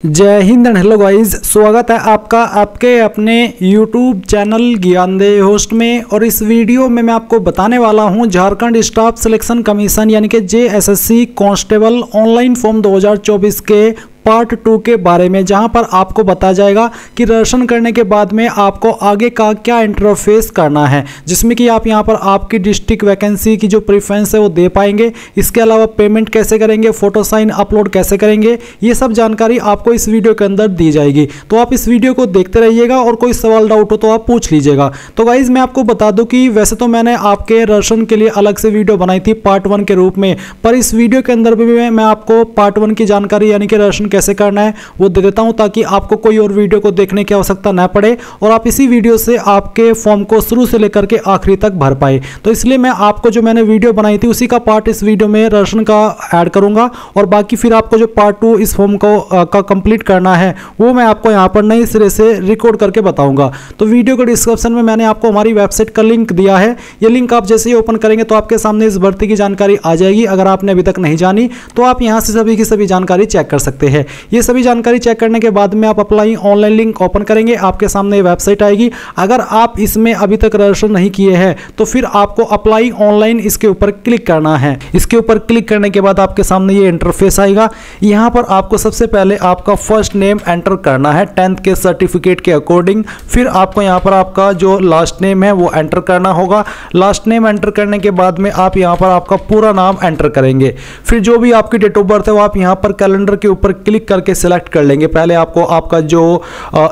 जय Hind and hello guys, स्वागत है आपका आपके अपने YouTube चैनल ज्ञानदेह होस्ट में। और इस वीडियो में मैं आपको बताने वाला हूं झारखंड स्टाफ सिलेक्शन कमीशन यानी कि JSSC कांस्टेबल ऑनलाइन फॉर्म 2024 के पार्ट 2 के बारे में, जहां पर आपको बताया जाएगा कि रजिस्ट्रेशन करने के बाद में आपको आगे का क्या इंटरफेस करना है, जिसमें कि आप यहां पर आपकी डिस्ट्रिक्ट वैकेंसी की जो प्रेफरेंस है वो दे पाएंगे। इसके अलावा पेमेंट कैसे करेंगे, फोटो साइन अपलोड कैसे करेंगे, ये सब जानकारी आपको इस वीडियो के अंदर दी जाएगी। तो आप इस वीडियो को देखते रहिएगा और कोई सवाल डाउट हो तो आप पूछ लीजिएगा। तो गाइज मैं आपको बता दूं कि वैसे तो मैंने आपके रजिस्ट्रेशन के लिए अलग से वीडियो बनाई थी पार्ट 1 के रूप में, पर इस वीडियो के अंदर भी मैं आपको पार्ट 1 की जानकारी यानी कि रजिस्ट्रेशन कैसे करना है वो दे देता हूं, ताकि आपको कोई और वीडियो को देखने की आवश्यकता ना पड़े और आप इसी वीडियो से आपके फॉर्म को शुरू से लेकर के आखिरी तक भर पाए। तो इसलिए मैं आपको जो मैंने वीडियो बनाई थी उसी का पार्ट इस वीडियो में रजिस्ट्रेशन का ऐड करूंगा, और बाकी फिर आपको जो पार्ट 2 इस फॉर्म को कंप्लीट करना है वो मैं आपको यहां पर नए सिरे से रिकॉर्ड करके बताऊंगा। तो वीडियो के डिस्क्रिप्शन में मैंने आपको हमारी वेबसाइट का लिंक दिया है। ये लिंक आप जैसे ही ओपन करेंगे तो आपके सामने इस भर्ती की जानकारी आ जाएगी। अगर आपने अभी तक नहीं जानी तो आप यहां से सभी की सभी जानकारी चेक कर सकते हैं। ये सभी जानकारी चेक करने के बाद में आप अप्लाई ऑनलाइन लिंक ओपन करेंगे, आपके सामने वेबसाइट आएगी। अगर आप इसमें अभी तक रजिस्टर नहीं किए हैं तो फिर आपको अप्लाई ऑनलाइन इसके ऊपर क्लिक करना है। इसके ऊपर क्लिक करने के बाद आपके सामने ये इंटरफेस आएगा। यहां पर आपको सबसे पहले आपका फर्स्ट नेम एंटर करना है 10th के सर्टिफिकेट के अकॉर्डिंग। फिर आपको यहां पर आपका जो लास्ट नेम है वो एंटर करना होगा। लास्ट नेम एंटर करने के बाद में आप यहां पर आपका पूरा नाम एंटर करेंगे। फिर जो भी आपकी डेट ऑफ बर्थ है वो आप यहां पर कैलेंडर के ऊपर क्लिक करके सिलेक्ट कर लेंगे। पहले आपको आपका जो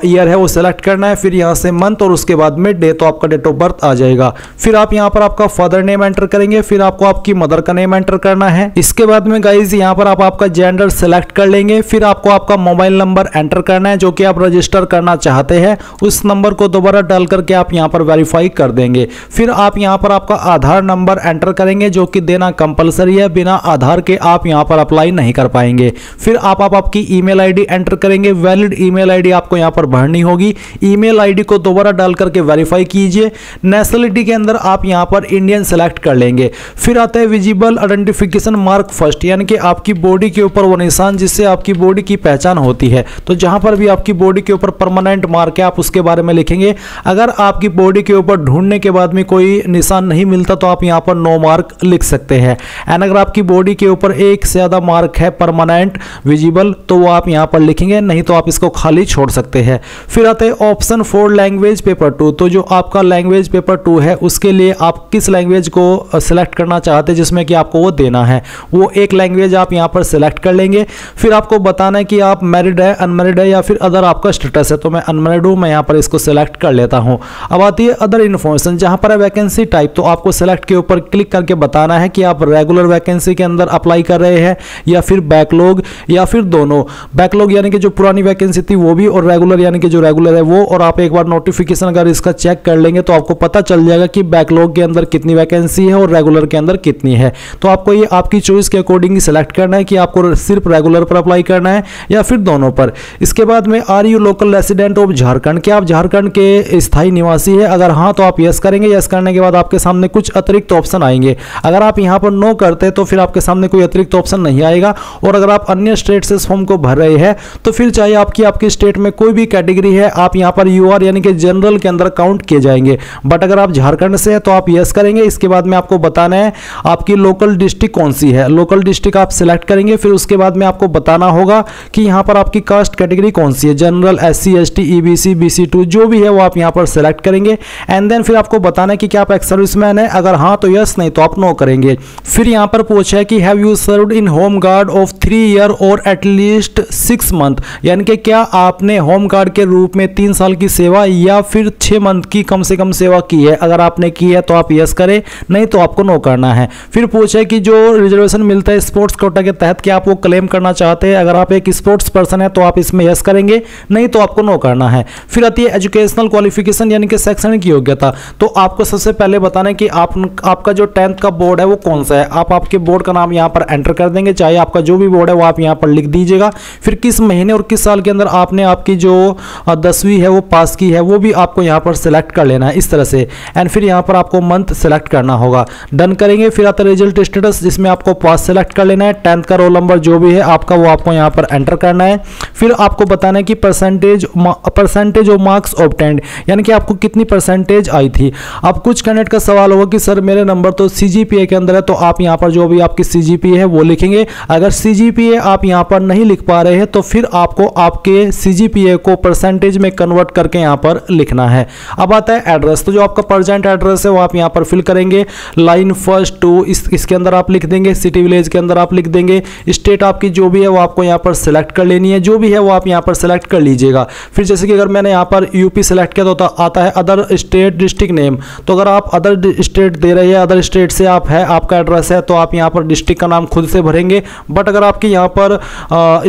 ईयर है वो सिलेक्ट करना है, फिर यहां से मंथ और उसके बाद में डे, तो आपका डेट ऑफ बर्थ आ जाएगा। फिर आप यहां पर आपका फादर नेम एंटर करेंगे, फिर आपको आपकी मदर का नेम एंटर करना है। इसके बाद में गाइज यहां पर आप आपका जेंडर सिलेक्ट कर लेंगे। फिर आपको आपका मोबाइल नंबर एंटर करना है जो कि आप रजिस्टर करना चाहते हैं। उस नंबर को दोबारा डाल करके आप यहां पर वेरीफाई कर देंगे। फिर आप यहां पर आपका आधार नंबर एंटर करेंगे जो कि देना कंपलसरी है, बिना आधार के आप यहां पर अप्लाई नहीं कर पाएंगे। फिर आप आपकी ईमेल आईडी एंटर करेंगे। वैलिड ईमेल आईडी आपको यहां पर भरनी होगी। ईमेल आईडी को दोबारा डाल करके वेरीफाई कीजिए। नेशनलिटी के अंदर आप यहां पर इंडियन सेलेक्ट कर लेंगे। फिर आता है विजिबल आइडेंटिफिकेशन मार्क फर्स्ट, यानी कि आपकी बॉडी के ऊपर वो निशान जिससे आपकी बॉडी की पहचान होती है। तो जहां पर भी आपकी बॉडी के ऊपर परमानेंट मार्क है आप उसके बारे में लिखेंगे। अगर आपकी बॉडी के ऊपर ढूंढने के बाद में कोई निशान नहीं मिलता तो आप यहां पर नो मार्क लिख सकते हैं। एंड अगर आपकी बॉडी के ऊपर एक से ज्यादा मार्क है परमानेंट विजिबल तो वो आप यहां पर लिखेंगे, नहीं तो आप इसको खाली छोड़ सकते हैं। फिर आता है ऑप्शन फॉर लैंग्वेज पेपर 2, तो जो आपका लैंग्वेज पेपर 2 है उसके लिए आप किस लैंग्वेज को सिलेक्ट करना चाहते हैं जिसमें कि आपको वो देना है, वो एक लैंग्वेज आप यहां पर सिलेक्ट कर लेंगे। फिर आपको बताना है कि आप मैरिड है, अनमैरिड है या फिर अदर आपका स्टेटस है। तो मैं अनमैरिड हूं, मैं यहां पर इसको सिलेक्ट कर लेता हूं। अब आती है अदर इन्फॉर्मेशन, जहां पर है वैकेंसी टाइप, तो आपको सिलेक्ट के ऊपर क्लिक करके बताना है कि आप रेगुलर वैकेंसी के अंदर अप्लाई कर रहे हैं या फिर बैकलॉग या फिर दोनों। बैकलॉग यानी कि जो पुरानी वैकेंसी थी वो भी, और रेगुलर यानी कि जो रेगुलर है वो। और आप एक बार नोटिफिकेशन अगर इसका चेक कर लेंगे तो आपको पता चल जाएगा कि बैकलॉग के अंदर कितनी वैकेंसी है और रेगुलर के अंदर कितनी है। तो आपको ये आपकी चॉइस के अकॉर्डिंग ही सिलेक्ट करना है कि आपको सिर्फ रेगुलर पर अप्लाई करना है या फिर दोनों पर। इसके बाद में are you local resident of Jharkhand, क्या आप झारखंड के स्थायी निवासी है? अगर हाँ तो आप यस करेंगे। यस करने के बाद आपके सामने कुछ अतिरिक्त ऑप्शन आएंगे। अगर आप यहाँ पर नो करते तो फिर आपके सामने कोई अतिरिक्त ऑप्शन नहीं आएगा। और अगर आप अन्य स्टेट से इस फॉर्म को भर रहे हैं तो फिर चाहे आपकी स्टेट में कोई भी कैटेगरी है आप यहां पर यूआर यानी कि जनरल के अंदर काउंट किए जाएंगे। बट अगर आप झारखंड से हैं तो आप यस करेंगे। इसके बाद में आपको बताना है आपकी लोकल डिस्ट्रिक्ट कौन सी है। लोकल डिस्ट्रिक्ट आप सिलेक्ट करेंगे। फिर उसके बाद में आपको बताना होगा कि यहां पर आपकी कास्ट कैटेगरी कौन सी है, general, SC ST EBC BC2 जो भी है वो आप यहां पर सिलेक्ट करेंगे। एंड देन फिर आपको बताना है कि क्या आप एक्स सर्विसमैन है। अगर हाँ तो यस, नहीं तो आप नो करेंगे। फिर यहां पर पूछा है कि have you served in home guard of 3 year और एटलीस्ट 6 मंथ, यानी कि क्या आपने होम गार्ड के रूप में 3 साल की सेवा या फिर 6 मंथ की कम से कम सेवा की है। अगर आपने की है तो आप यस करें, नहीं तो आपको नो करना है। फिर पूछे कि जो रिजर्वेशन मिलता है स्पोर्ट्स कोटा के तहत क्या आप वो क्लेम करना चाहते हैं। अगर आप एक स्पोर्ट्स पर्सन है तो आप इसमें यस करेंगे, नहीं तो आपको नो करना है। फिर आती है एजुकेशनल क्वालिफिकेशन यानी कि शैक्षणिक योग्यता, तो आपको सबसे पहले बताना है कि आपका जो 10th का बोर्ड है वो कौन सा है। आप आपके बोर्ड का नाम यहाँ पर एंटर कर देंगे, चाहे आपका जो भी बोर्ड है वो आप यहाँ पर लिख दीजिए। लीजिएगा। फिर किस महीने और किस साल के अंदर आपने आपकी जो 10वीं है वो पास की है वो भी आपको यहाँ पर सिलेक्ट कर लेना है इस तरह से। एंड फिर यहाँ पर आपको मंथ सेलेक्ट करना होगा। डन करेंगे, फिर आता है रिजल्ट स्टेटस जिसमें आपको पास सेलेक्ट कर लेना है। 10th का रोल नंबर जो भी है आपका वो आपको यहाँ पर एंटर करना है। फिर आपको बताना है कि परसेंटेज ऑफ मार्क्स ऑब्टेन्ड, यानी कि आपको कितनी परसेंटेज आई थी। अब कुछ कैंडिडेट का सवाल होगा कि सर मेरे नंबर तो CGPA के अंदर है, तो आप यहाँ पर जो भी आपकी CGPA है वो लिखेंगे। अगर CGPA आप यहाँ पर नहीं लिख पा रहे हैं तो फिर आपको आपके CGPA को परसेंटेज में कन्वर्ट करके यहाँ पर लिखना है। अब आता है एड्रेस, तो जो आपका प्रेजेंट एड्रेस है वो आप यहाँ पर फिल करेंगे। लाइन फर्स्ट 2 इसके अंदर आप लिख देंगे, सिटी विलेज के अंदर आप लिख देंगे। स्टेट आपकी जो भी है वो आपको यहाँ पर सिलेक्ट कर लेनी है, जो भी है वो आप यहाँ पर सिलेक्ट कर लीजिएगा। फिर जैसे कि अगर मैंने यहाँ पर यूपी सिलेक्ट किया तो आता है अदर स्टेट डिस्ट्रिक्ट नेम। तो अगर आप अदर स्टेट दे रहे हैं, अदर स्टेट से आप है आपका एड्रेस है, तो आप यहाँ पर डिस्ट्रिक्ट का नाम खुद से भरेंगे। बट अगर आपके यहाँ पर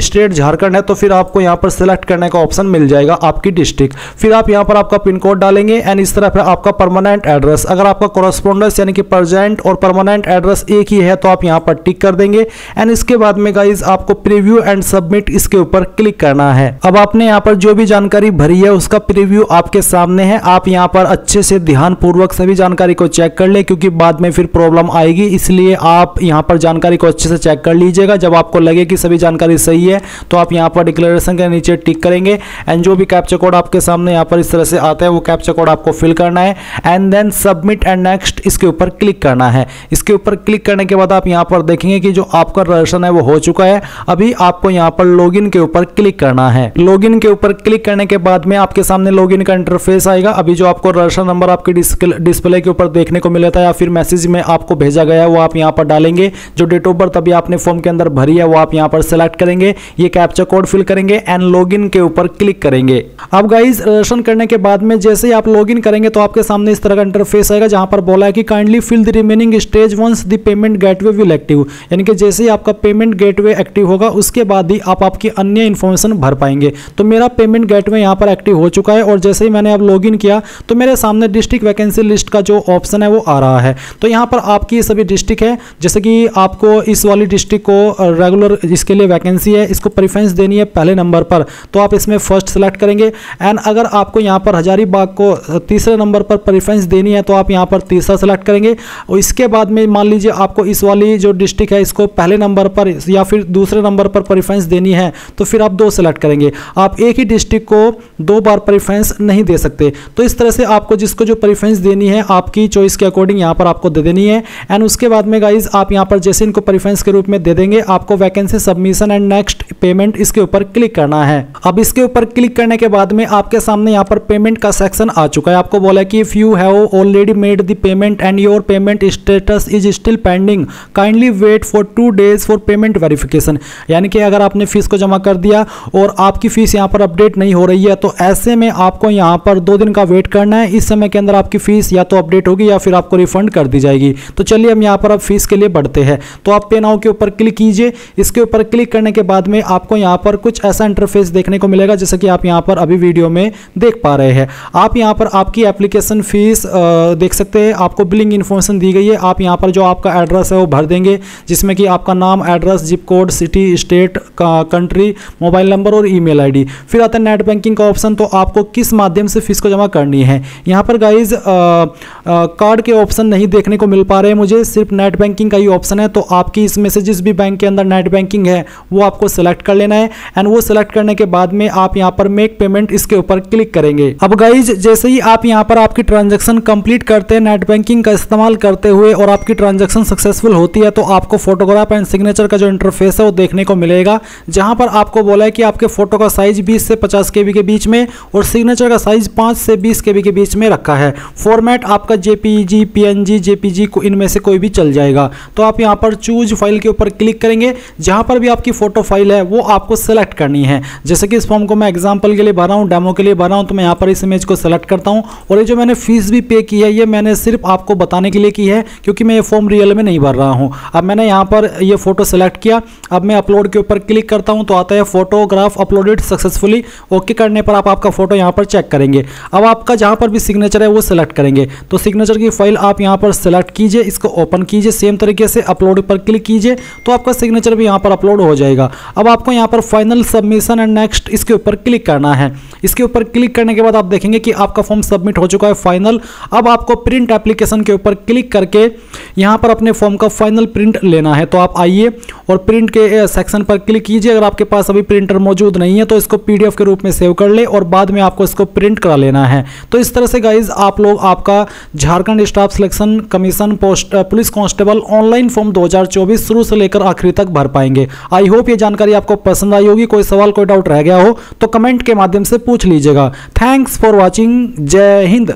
स्टेट झारखंड है तो फिर आपको यहाँ पर सिलेक्ट करने का ऑप्शन मिल जाएगा आपकी डिस्ट्रिक्ट। फिर आप यहाँ पर आपका पिन कोड डालेंगे एंड इस तरह फिर आपका परमानेंट एड्रेस। अगर आपका कॉरेस्पॉन्डेंस यानी कि प्रेजेंट और परमानेंट एड्रेस एक ही है तो आप यहाँ पर टिक कर देंगे। एंड इसके बाद में गाइज आपको प्रीव्यू एंड सबमिट इसके ऊपर क्लिक करना है। अब आपने यहाँ पर जो भी जानकारी भरी है उसका प्रीव्यू आपके सामने है। आप यहाँ पर अच्छे से ध्यानपूर्वक सभी जानकारी को चेक कर ले, क्योंकि बाद में फिर प्रॉब्लम आएगी, इसलिए आप यहाँ पर जानकारी को अच्छे से चेक कर लीजिएगा। जब आपको लगे कि सभी जानकारी सही है तो आप यहाँ पर डिक्लेरेशन के नीचे टिक करेंगे। एंड जो भी कैप्चा कोड आपके सामने यहाँ पर इस तरह से आता है वो कैप्चा कोड आपको फिल करना है and then submit and next इसके ऊपर क्लिक करना है। इसके ऊपर क्लिक करने के बाद आप यहाँ पर देखेंगे कि जो आपका रजिस्ट्रेशन है वो हो चुका है। अभी आपको यहाँ पर लॉगिन के ऊपर क्लिक करना है। लॉगिन के ऊपर क्लिक करने के बाद में आपके सामने लॉगिन का इंटरफेस आएगा। अभी जो आपको रजिस्ट्रेशन नंबर आपके डिस्प्ले के ऊपर देखने को मिला था या फिर मैसेज में आपको भेजा गया है वो आप यहाँ पर डालेंगे। जो डेट ऑफ बर्थ अभी आपने फॉर्म के अंदर भरी है वो आप यहाँ पर सिलेक्ट करेंगे, ये कैप्चा कोड फिल करेंगे एंड लॉगिन के ऊपर क्लिक करेंगे। अब गाइस रजिस्ट्रेशन करने के बाद में जैसे ही आप लॉगिन करेंगे तो आपके सामने इस तरह का इंटरफेस आएगा जहां पर बोला है कि kindly fill the remaining stage once the payment gateway will active, यानी कि जैसे ही आपका पेमेंट गेटवे एक्टिव होगा उसके बाद ही आप आपकी अन्य इन्फॉर्मेशन भर पाएंगे। तो मेरा पेमेंट गेटवे यहाँ पर एक्टिव हो चुका है और जैसे ही मैंने अब लॉगिन किया तो मेरे सामने डिस्ट्रिक्ट वैकेंसी लिस्ट का जो ऑप्शन है वो आ रहा है। तो यहाँ पर आपकी सभी डिस्ट्रिक्ट है, जैसे कि आपको इस वाली डिस्ट्रिक्ट को रेगुलर इसके लिए वैकेंसी है, इसको प्रेफरेंस देनी है पहले नंबर पर, तो आप इसमें फर्स्ट सेलेक्ट करेंगे। एंड अगर आपको यहाँ पर हजारीबाग को तीसरे नंबर पर प्रेफरेंस देनी है तो आप यहाँ पर तीसरा सेलेक्ट करेंगे। और इसके बाद में मान लीजिए आपको इस वाली जो डिस्ट्रिक्ट है इसको पहले नंबर पर या फिर दूसरे नंबर पर प्रेफरेंस देनी है तो फिर आप 2 सेलेक्ट करेंगे। आप एक ही डिस्ट्रिक्ट को 2 बार प्रेफरेंस नहीं दे सकते। तो इस तरह से आपको जिसको जो प्रेफरेंस देनी है आपकी चॉइस के अकॉर्डिंग यहाँ पर आपको दे देनी है। एंड उसके बाद में गाइज आप यहाँ पर जैसे इनको प्रेफरेंस के रूप में दे देंगे आपको vacancy submission and next payment इसके ऊपर क्लिक करना है। अब इसके ऊपर क्लिक करने के बाद में आपके सामने यहाँ पर पेमेंट का सेक्शन आ चुका है। आपको बोला कि if you have already made the payment and your payment status is still pending kindly wait for 2 days for payment verification, यानी कि अगर आपने फीस को जमा कर दिया और आपकी फीस यहाँ पर अपडेट नहीं हो रही है तो ऐसे में आपको यहाँ पर 2 दिन का वेट करना है। इस समय के अंदर आपकी फीस या तो अपडेट होगी या फिर आपको रिफंड कर दी जाएगी। तो चलिए हम यहाँ पर अब फीस के लिए बढ़ते हैं। तो आप पे नाउ के ऊपर क्लिक कीजिए। इसके ऊपर क्लिक करने के बाद में आपको यहाँ पर कुछ ऐसा इंटरफेस देखने को मिलेगा जैसे कि आप यहाँ पर अभी वीडियो में देख पा रहे हैं। आप यहाँ पर आपकी एप्लीकेशन फीस देख सकते हैं, आपको बिलिंग इन्फॉर्मेशन दी गई है। आप यहाँ पर जो आपका एड्रेस है वो भर देंगे, जिसमें कि आपका नाम, address, zip code, city, state, country, mobile number और ईमेल आईडी। फिर आता है नेट बैंकिंग का ऑप्शन, तो आपको किस माध्यम से फीस को जमा करनी है। यहाँ पर गाइज कार्ड के ऑप्शन नहीं देखने को मिल पा रहे हैं मुझे, सिर्फ नेट बैंकिंग का ही ऑप्शन है। तो आपकी इसमें से जिस भी बैंक के अंदर नेट बैंकिंग है वो आपको सेलेक्ट कर लेना है। एंड वो सेलेक्ट करने के बाद में आप यहाँ पर मेक पेमेंट इसके ऊपर क्लिक करेंगे। अब गाइज जैसे ही आप यहाँ पर आपकी ट्रांजैक्शन कंप्लीट करते हैं नेट बैंकिंग का इस्तेमाल करते हुए और आपकी ट्रांजैक्शन सक्सेसफुल होती है तो आपको फोटोग्राफ एंड सिग्नेचर का जो इंटरफेस है वो देखने को मिलेगा, जहां पर आपको बोला है कि आपके फोटो का साइज 20 से 50 KB के बीच में और सिग्नेचर का साइज 5 से 20 KB के बीच में रखा है। फॉर्मेट आपका JPEG, PNG, JPG को इनमें से कोई भी चल जाएगा। तो आप यहाँ पर चूज फाइल के ऊपर क्लिक करेंगे, जहां पर भी आपकी फोटो फाइल है वो आपको सेलेक्ट करनी है। जैसे कि इस फॉर्म को मैं एग्जाम्पल के लिए भर रहा हूँ, डेमो के लिए भर रहा हूँ, तो मैं यहाँ पर इस इमेज को सेलेक्ट करता हूँ। और ये जो मैंने फीस भी पे की है ये मैंने सिर्फ आपको बताने के लिए की है, क्योंकि मैं ये फॉर्म रियल में नहीं भर रहा हूँ। अब मैंने यहाँ पर ये फोटो सेलेक्ट किया, अब मैं अपलोड के ऊपर क्लिक करता हूँ तो आता है फोटोग्राफ अपलोडेड सक्सेसफुली। ओके करने पर आप आपका फोटो यहाँ पर चेक करेंगे। अब आपका जहाँ पर भी सिग्नेचर है वो सेलेक्ट करेंगे, तो सिग्नेचर की फाइल आप यहाँ पर सेलेक्ट कीजिए, इसको ओपन कीजिए, सेम तरीके से अपलोड पर क्लिक कीजिए तो आपका सिग्नेचर भी यहाँ पर अपलोड हो जाएगा। जाएगा। अब आपको यहाँ पर फाइनल सबमिशन एंड नेक्स्ट इसके ऊपर क्लिक करना है। इसके ऊपर क्लिक करने के बाद आप देखेंगे कि आपका फॉर्म सबमिट हो चुका है फाइनल। अब आपको प्रिंट एप्लीकेशन के ऊपर क्लिक करके यहाँ पर अपने फॉर्म का फाइनल प्रिंट लेना है। तो आप आइए और प्रिंट के सेक्शन पर क्लिक कीजिए। अगर आपके पास अभी प्रिंटर मौजूद नहीं है तो इसको PDF के रूप में सेव कर ले और बाद में आपको इसको प्रिंट करा लेना है। तो इस तरह से गाइज आप लोग आपका Jharkhand staff selection commission post police constable online form 2024 शुरू से लेकर आखिरी तक भर पाएंगे। आई होप ये जानकारी आपको पसंद आई होगी। कोई सवाल कोई डाउट रह गया हो तो कमेंट के माध्यम से पूछ लीजिएगा। Thanks for watching. जय हिंद।